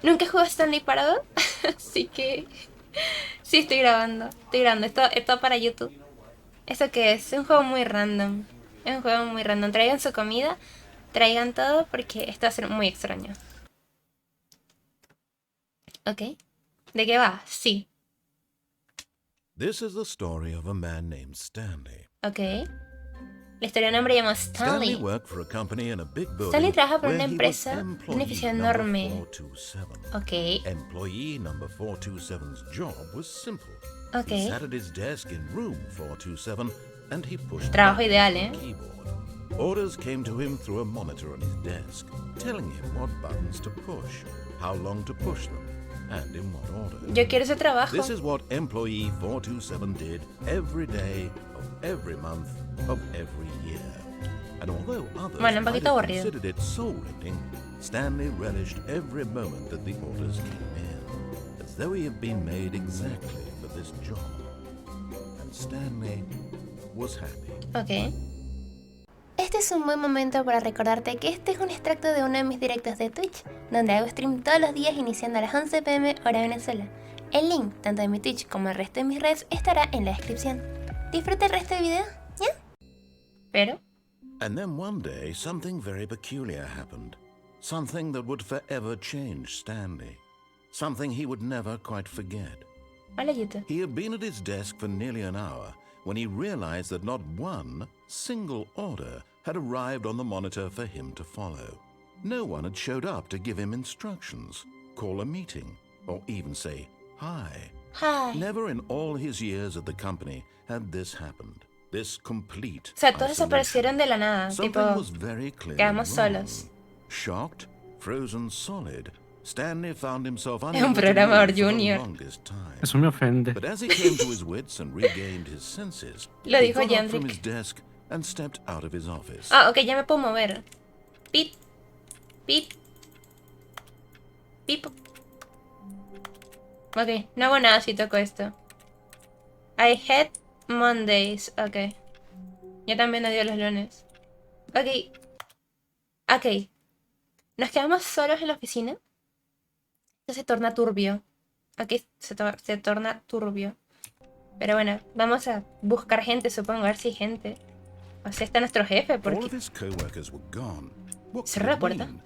Nunca he jugado Stanley parado, así que sí estoy grabando. Esto para YouTube. ¿Eso qué es? Es un juego muy random. Es un juego muy random. Traigan su comida, traigan todo porque esto va a ser muy extraño. ¿Ok? ¿De qué va? Sí. This is the story of a man named Stanley. ¿Ok? La historia de un hombre llamado Stanley Stanley. worked for a company in a big Stanley building trabaja para where una he was empresa, un employee edificio number enorme. 427. Ok. Employee number 427's job was simple. Ok. He sat at his desk in room 427 and he pushed Trabajo buttons ideal, on the keyboard. Orders came to him through a monitor on his desk, telling him what buttons to push, how long to push them, and in what order. Yo quiero ese trabajo. This is what employee 427 did every day of every month of every year. And although others might have considered it soul-rending, Stanley relished every moment that the orders came in, as though he had been made exactly for this job. And Stanley was happy. Ok. Este es un buen momento para recordarte que este es un extracto de uno de mis directos de Twitch, donde hago stream todos los días iniciando a las 11 p.m. hora Venezuela. El link, tanto de mi Twitch como el resto de mis redes, estará en la descripción. Disfruta el resto del video, ¿ya? Pero... And then one day, something very peculiar happened. Something that would forever change Stanley. Something he would never quite forget. Hola, YouTube. He had been at his desk for nearly an hour when he realized that not one single order had arrived on the monitor for him to follow. No one had showed up to give him instructions, call a meeting, or even say hi. Hi. Never in all his years at the company had this happened. This complete O sea, todos desaparecieron de la nada. Something Tipo, was very clearly quedamos wrong. solos. Shocked, frozen solid, Stanley found himself Es un unable to programador move for the junior. longest time. Eso me ofende. But as he came to his wits and regained his senses, Lo he dijo got up from Yandrik. his desk and stepped out of his office. Ah, ok, ya me puedo mover. Pip. Pip. Pip. Ok, no hago nada si toco esto. I hate Mondays. Ok. Yo también odio los lunes. Ok. Ok. Nos quedamos solos en la oficina. Esto se torna turbio. Aquí se torna turbio. Pero bueno, vamos a buscar gente, supongo, a ver si hay gente. O sea, está nuestro jefe, All of porque... his co-workers were gone. What Cerró could la it puerta. mean?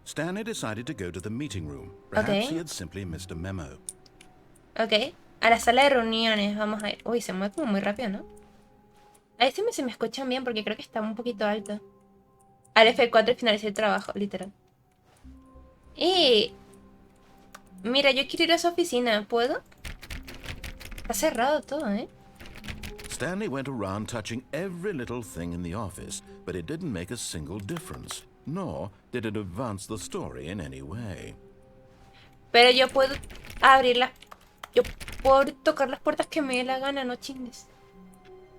Stanley decided to go to the meeting room. Perhaps Ok. he had simply missed a memo. Ok. A la sala de reuniones, vamos a ir. Uy, se mueve como muy rápido, ¿no? A ver si me escuchan bien, porque creo que está un poquito alto. Al F4 y finalicé el trabajo, literal. Y... Mira, yo quiero ir a esa oficina, ¿puedo? Está cerrado todo, ¿eh? Stanley went around touching every little thing in the office, but it didn't make a single difference, nor did it advance the story in any way. Pero yo puedo abrirla. Yo puedo tocar las puertas que me dé la gana, no chingues.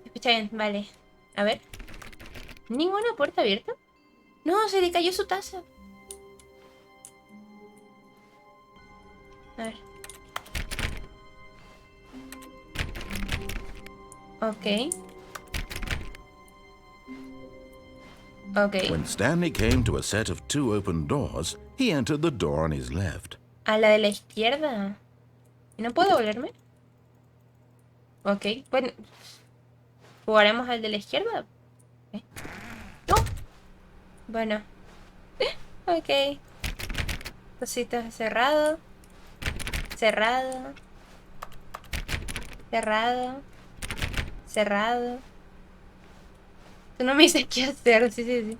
Escucha bien, vale. A ver. ¿Ninguna puerta abierta? No, se le cayó su taza. A ver. Ok. Ok. When Stanley came to a set of 2 open doors, he entered the door on his left. A la de la izquierda. ¿Y no puedo volverme? Ok, bueno. ¿Jugaremos al de la izquierda? ¡No! Bueno. Ok. Cositas cerrado. Cerrado. Cerrado. Cerrado. Tú no me dices qué hacer, sí.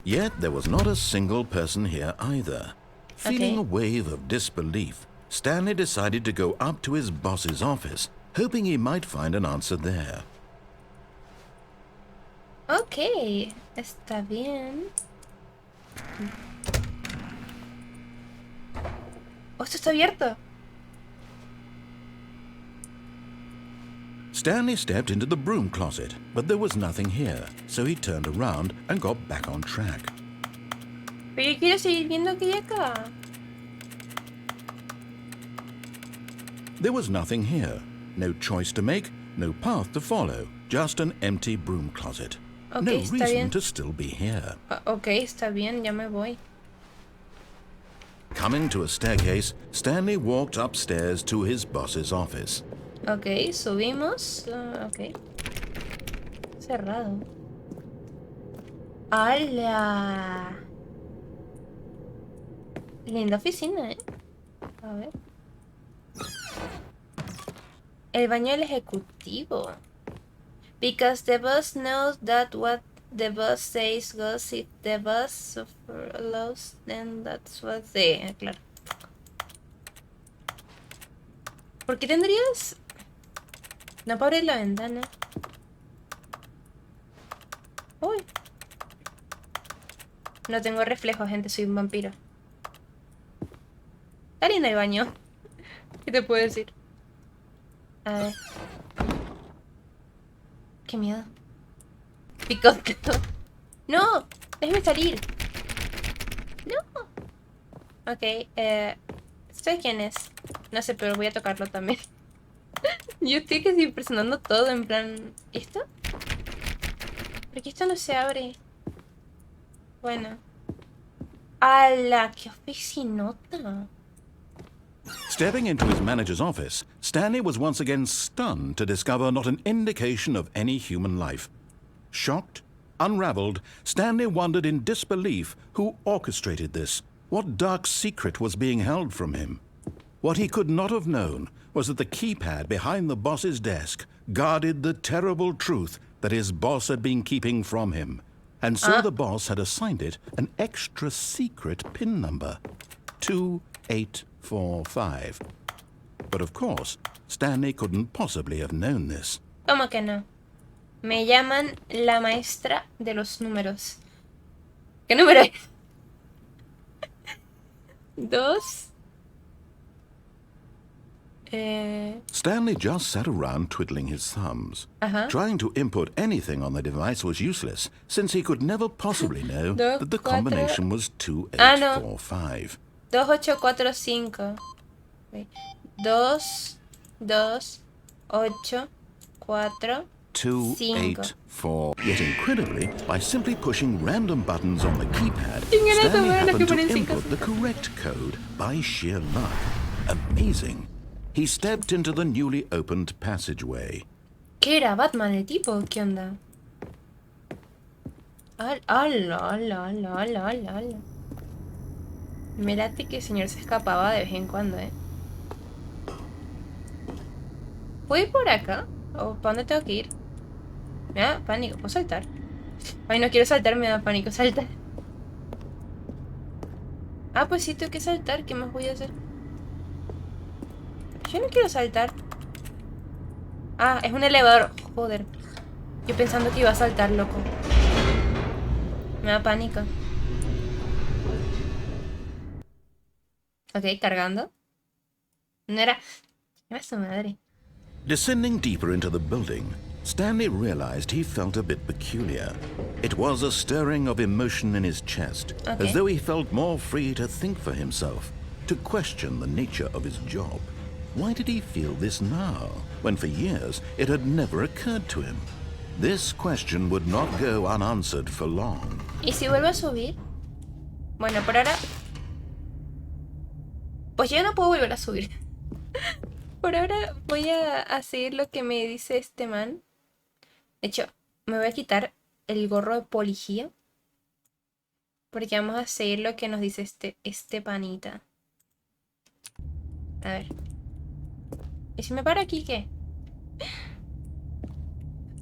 Yet there was not a single person here either. Feeling a wave of disbelief, Stanley decided to go up to his boss's office, hoping he might find an answer there. Ok, está bien. Oh, esto está abierto. Stanley stepped into the broom closet, but there was nothing here, so he turned around and got back on track. Pero yo quiero seguir viendo que hay acá. There was nothing here. No choice to make, no path to follow, just an empty broom closet. Ok, No está reason bien. to still be here. Ok, está bien, ya me voy. Coming to a staircase, Stanley walked upstairs to his boss's office. Ok, subimos. Ok. Cerrado. ¡Hala! Linda oficina, ¿eh? A ver. El baño del ejecutivo. Because the boss knows that what the boss says goes. If the boss allows, then that's what they... claro. ¿Por qué tendrías...? No puedo abrir la ventana. Uy. No tengo reflejos, gente. Soy un vampiro. Está lindo el baño. ¿Qué te puedo decir? A ver. Qué miedo. Picoteo. ¡No! ¡Déjame salir! ¡No! Ok, ¿esto quién es? No sé, pero voy a tocarlo también. Yo estoy casi impresionando todo, en plan... ¿Esto? ¿Por qué esto no se abre? Bueno. ¡Hala! ¡Qué oficinota! Stepping into his manager's office, Stanley was once again stunned to discover not an indication of any human life. Shocked, unraveled, Stanley wondered in disbelief who orchestrated this, what dark secret was being held from him. What he could not have known was that the keypad behind the boss's desk guarded the terrible truth that his boss had been keeping from him. And so the boss had assigned it an extra secret PIN number, 2845. But of course, Stanley couldn't possibly have known this. ¿Cómo que no? Me llaman la maestra de los números. ¿Qué número es? 2. Stanley just sat around twiddling his thumbs. Trying to input anything on the device was useless, since he could never possibly know that the combination was 2845. 2845. 2, 2, 8, 4, 284. Yet incredibly, by simply pushing random buttons on the keypad, Stanley happened to input the correct code by sheer luck. Amazing. He stepped into the newly opened passageway. ¿Qué era Batman el tipo? ¿Qué onda? ¡Hala! Mírate que el señor se escapaba de vez en cuando, ¿eh? ¿Puedo ir por acá? ¿O para dónde tengo que ir? Me da pánico. ¿Puedo saltar? Ay, no quiero saltar, me da pánico saltar. Ah, pues sí, tengo que saltar. ¿Qué más voy a hacer? Yo no quiero saltar. Ah, es un elevador. Joder. Yo pensando que iba a saltar, loco. Me da pánico. Ok, cargando. No era... Era su madre. Descending deeper into the building, Stanley realized he felt a bit peculiar. It was a stirring of emotion in his chest, as though he felt more free to think for himself, to question the nature of his job. Why did he feel this now, when for years it had never occurred to him? This question would not go unanswered for long. ¿Y si vuelvo a subir? Bueno, por ahora... Pues yo no puedo volver a subir. Por ahora voy a seguir lo que me dice este man. De hecho, me voy a quitar el gorro de policía. Porque vamos a seguir lo que nos dice este panita. A ver. ¿Y si me paro aquí qué?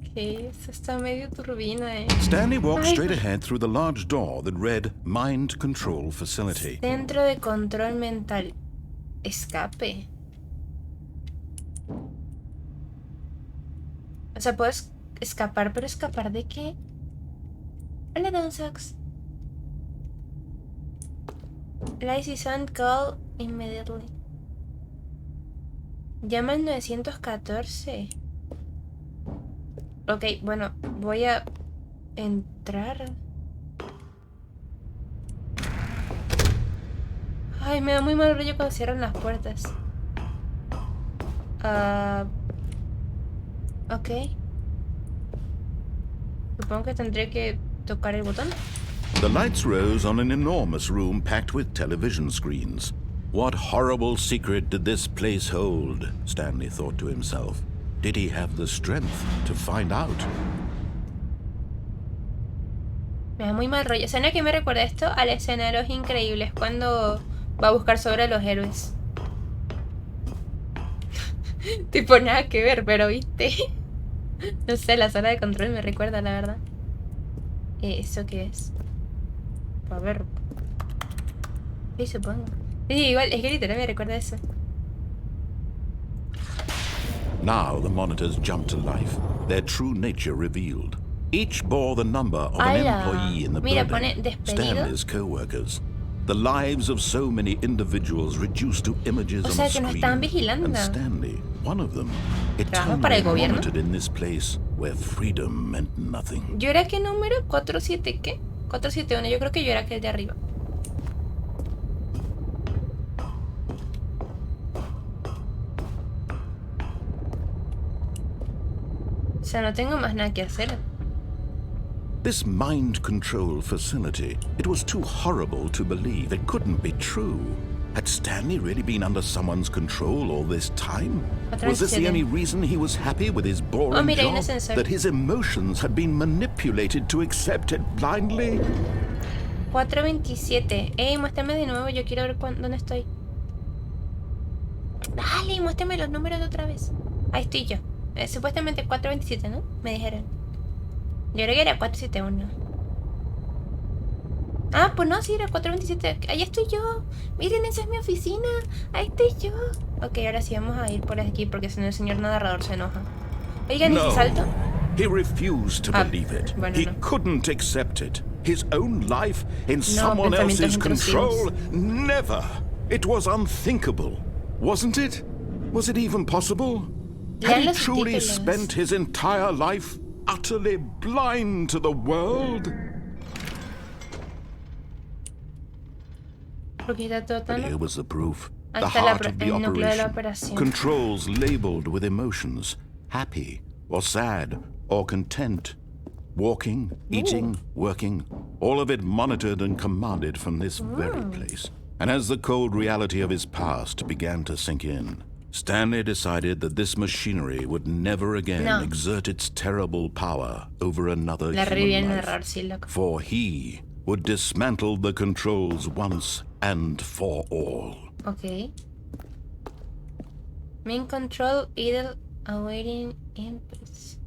Ok, eso está medio turbina, Stanley walked straight ahead through the large door that read Mind Control Facility. Centro de control mental. Escape. O sea, puedo escapar, pero ¿escapar de qué? Hola, Donsox. Lazy Sun call immediately. Llama al 914. Ok, bueno, voy a entrar. Ay, me da muy mal rollo cuando cierran las puertas. Ok. Supongo que tendré que tocar el botón. The lights rose on an enormous room packed with television screens. What horrible secret did this place hold? Stanley thought to himself. Did he have the strength to find out? Me da muy mal rollo. ¿Saben a qué me recuerda esto? A la escena de Los Increíbles, cuando va a buscar sobre los héroes. Tipo, nada que ver, pero viste. No sé, la sala de control me recuerda, la verdad. ¿Eso qué es? A ver. Sí, supongo. Sí, igual, es que literal me recuerda eso. Now the monitors jumped to life, their true nature revealed. Each bore the number of an employee in the building, Stanley's co-workers. The lives of so many individuals reduced to images on a screen, and Stanley, one of them, eternally monitored in this place where freedom meant nothing. ¿Yo era qué número? ¿47 qué? 471, yo creo que yo era aquel de arriba. O sea, no tengo más nada que hacer. This mind control facility, it was too horrible to believe. It couldn't be true. Had Stanley really been under someone's control all this time? Was this the only reason he was happy with his boring job? That his emotions had been manipulated to accept it blindly? 427. Muéstrame de nuevo, yo quiero ver dónde estoy. Dale, muéstrame los números de otra vez. Ahí estoy yo. Supuestamente 427, ¿no? Me dijeron. Yo creo que era 471. Ah, pues no, sí, era 427. Ahí estoy yo. Miren, esa es mi oficina. Ahí estoy yo. Ok, ahora sí vamos a ir por aquí porque si no el señor narrador se enoja. Oigan, ¿y si salto? He refused to believe it. Bueno, he couldn't accept it. His own life in someone else's control? Never. It was unthinkable. Wasn't it? Was it even possible? Had he truly spent his entire life utterly blind to the world? But here was the proof. The heart of the operation. Controls labeled with emotions. Happy or sad or content. Walking, eating, working. All of it monitored and commanded from this very place. And as the cold reality of his past began to sink in, Stanley decided that this machinery would never again exert its terrible power over another human life, for he would dismantle the controls once and for all. Okay. Main control idle awaiting impulse.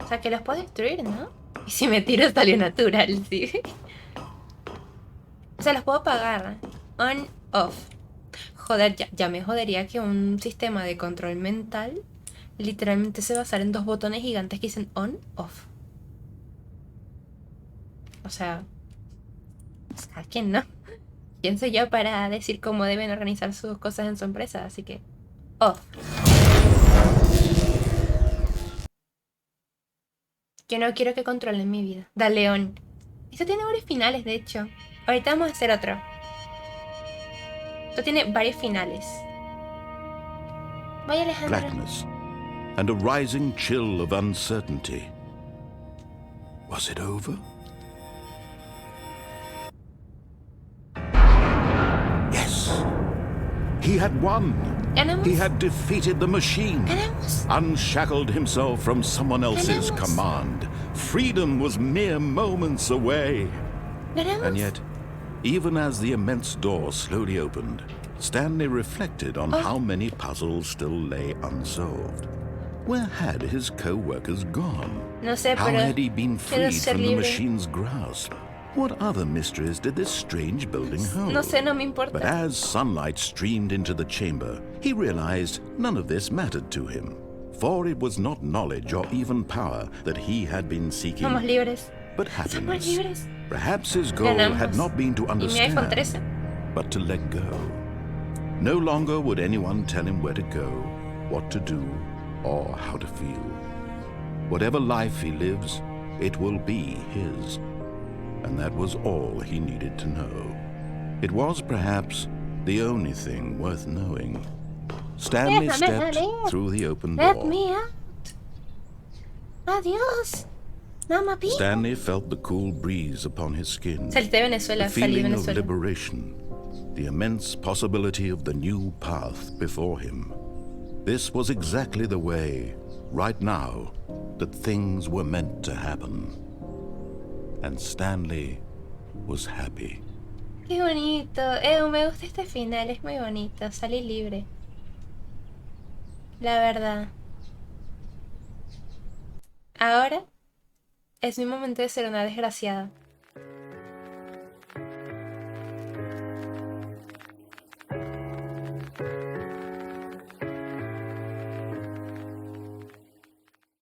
O sea, que los puedo destruir, ¿no? Y si me tiro salió natural, sí. O sea, los puedo apagar. On, off. Joder, ya me jodería que un sistema de control mental literalmente se basara en dos botones gigantes que dicen on, off. O sea, ¿quién no? ¿Quién soy yo para decir cómo deben organizar sus cosas en su empresa? Así que, off. Yo no quiero que controlen mi vida. Dale on. Esto tiene varios finales, de hecho. Ahorita vamos a hacer otro. Esto tiene varios finales. Vaya, Alejandro. Blackness and a rising chill of uncertainty. Was it over? Yes. He had won. Ganamos. He had defeated the machine. Ganamos. Unshackled himself from someone else's command. Freedom was mere moments away. Ganamos. And yet, even as the immense door slowly opened, Stanley reflected on how many puzzles still lay unsolved. Where had his co-workers gone? No sé, how had he been freed from the libre. machine's grasp? What other mysteries did this strange building hold? No sé, no me importa. But as sunlight streamed into the chamber, he realized none of this mattered to him. For it was not knowledge or even power that he had been seeking, Somos libres. but happiness. Somos libres. Perhaps his goal Ganamos. had not been to understand, but to let go. No longer would anyone tell him where to go, what to do, or how to feel. Whatever life he lives, it will be his. And that was all he needed to know. It was perhaps the only thing worth knowing. Stanley stepped through the open door. Let me out. Adiós. Mamá, pi. Stanley felt the cool breeze upon his skin, Salí de Venezuela, the salí de feeling of Venezuela. liberation, the immense possibility of the new path before him. This was exactly the way, right now, that things were meant to happen. And Stanley was happy. Qué bonito. Me gusta este final, es muy bonito. Salí libre. La verdad. Ahora es mi momento de ser una desgraciada.